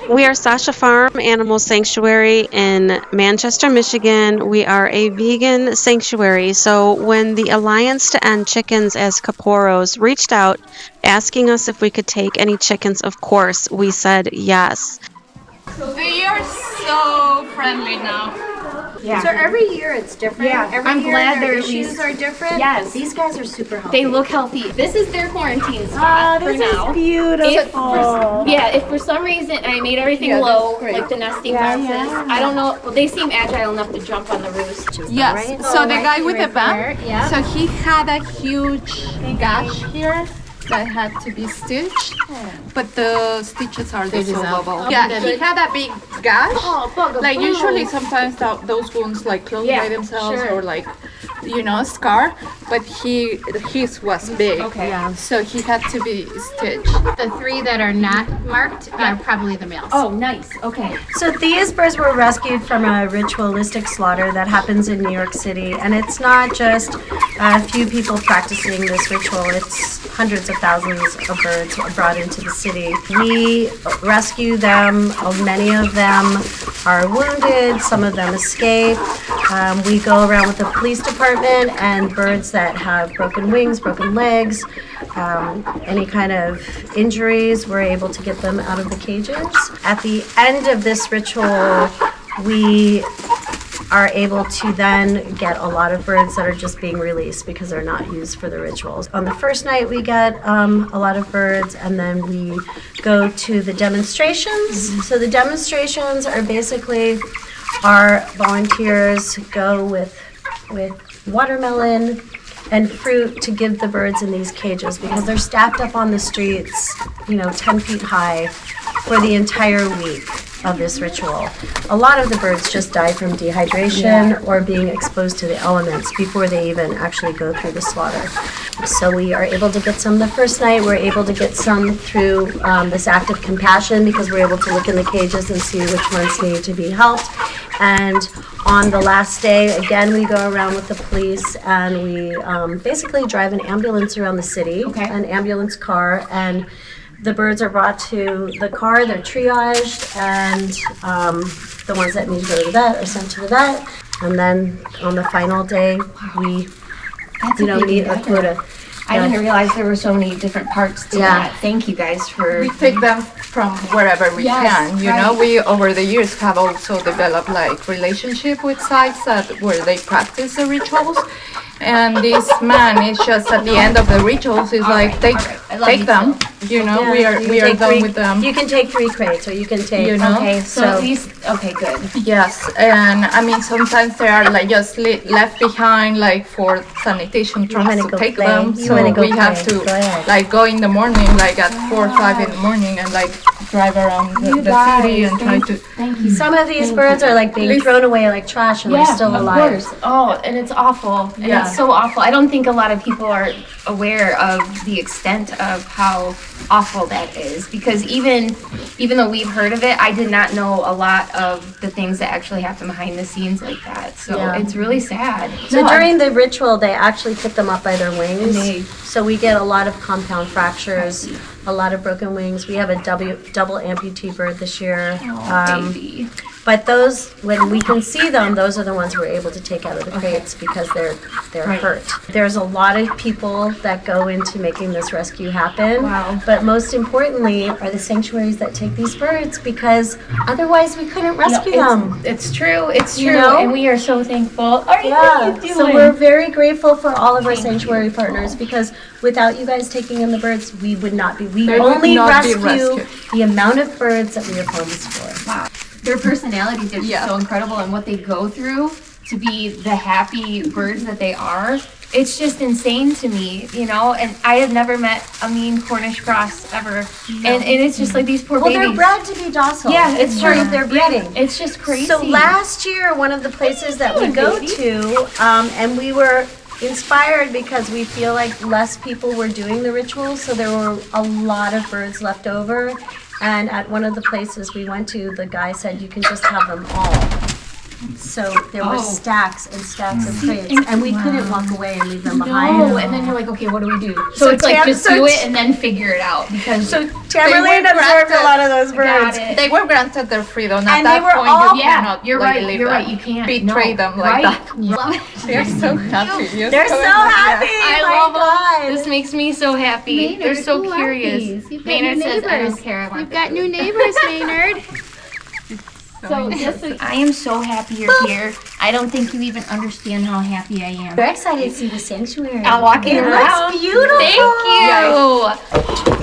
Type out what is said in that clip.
We are SASHA Farm Animal Sanctuary in Manchester, Michigan. We are a vegan sanctuary. So when the Alliance to End Chickens as Kaparrots reached out asking us if we could take any chickens, of course, we said yes. They are so friendly now. Yeah. So every year it's different. Yeah, every I'm year glad their they're issues are different. Yes. These guys are super healthy. They look healthy. This is their quarantine spot for now. Beautiful. If for some reason I made everything low, like the nesting boxes, I don't know. Well, they seem agile enough to jump on the roost. Yes. Right? So the right guy with here, the van, right there, yeah. so he had a huge gash here that had to be stitched, but the stitches are dissolvable. Yeah, he had a big gash. Like usually sometimes those wounds like close by themselves or like, scar, but his was big. Okay. Yeah. So he had to be stitched. The 3 that are not marked are probably the males. Oh, nice. Okay. So these birds were rescued from a ritualistic slaughter that happens in New York City, and it's not just a few people practicing this ritual. It's hundreds of thousands of birds brought into the city. We rescue them. Many of them are wounded. Some of them escape. We go around with the police department, and birds that have broken wings, broken legs, any kind of injuries, we're able to get them out of the cages. At the end of this ritual, we are able to then get a lot of birds that are just being released because they're not used for the rituals. On the first night, we get a lot of birds, and then we go to the demonstrations. So the demonstrations are basically our volunteers go with watermelon and fruit to give the birds in these cages because they're stacked up on the streets, 10 feet high for the entire week of this ritual. A lot of the birds just die from dehydration or being exposed to the elements before they even actually go through the slaughter. So we are able to get some the first night. We're able to get some through this act of compassion because we're able to look in the cages and see which ones need to be helped. And on the last day, again, we go around with the police and we basically drive an ambulance around the city, an ambulance car, and the birds are brought to the car, they're triaged, and the ones that need to go to the vet are sent to the vet. And then on the final day, we meet a quota. I didn't realize there were so many different parts to that. Thank you guys for. We take them from wherever we can. We over the years have also developed like relationship with sites where they practice the rituals. And this man is just at the end of the rituals is like take them. We are done with them. You can take 3 crates, or you can take. Okay, so at least good. Yes, and I mean sometimes they are like just left behind like for sanitation trucks to take them. So we have to like go in the morning, like at 4 or 5 in the morning, and like drive around the city and try to. Thank you. Some of these birds are like being thrown away like trash, and they're still alive. Of course. Oh, and it's awful. And it's so awful. I don't think a lot of people are aware of the extent of how awful that is, because even though we've heard of it, I did not know a lot of the things that actually happen behind the scenes like that. So it's really sad. So during the ritual, they actually pick them up by their wings. So we get a lot of compound fractures, a lot of broken wings. We have a double amputee bird this year. Baby. But those, when we can see them, those are the ones we're able to take out of the crates because they're hurt. There's a lot of people that go into making this rescue happen. Wow. But most importantly are the sanctuaries that take these birds, because otherwise we couldn't rescue them. It's true. It's true. And we are so thankful. So we're very grateful for all of our sanctuary partners, because without you guys taking in the birds, we would not be. We only rescue the amount of birds that we have homes for. Wow. Their personalities are just so incredible, and what they go through to be the happy birds that they are. It's just insane to me, and I have never met a mean Cornish cross ever. And it's just like these poor babies. Well, they're bred to be docile. Yeah, it's true. They're breeding. It's just crazy. So last year, one of the places that we go to, and we were inspired because we feel like less people were doing the rituals, so there were a lot of birds left over. And at one of the places we went to, the guy said, you can just have them all. So there were stacks and stacks of crates, and we couldn't walk away and leave them behind. No, and then you're like, okay, what do we do? So it's like just do it and then figure it out because Tamerlane observed a lot of those birds. They were granted their freedom. At And that they were point, all- you cannot you're like, right. leave You're them. right. You can't betray them like that. They're so happy. They're so happy. I my love God. them. This makes me so happy. Maynard, They're so who are curious. these? You've got Maynard new says, I neighbors. don't care. I want You've got new neighbors, Maynard. So I am so happy you're here. I don't think you even understand how happy I am. We're excited to see the sanctuary. I'm walking It around. looks beautiful. Thank you.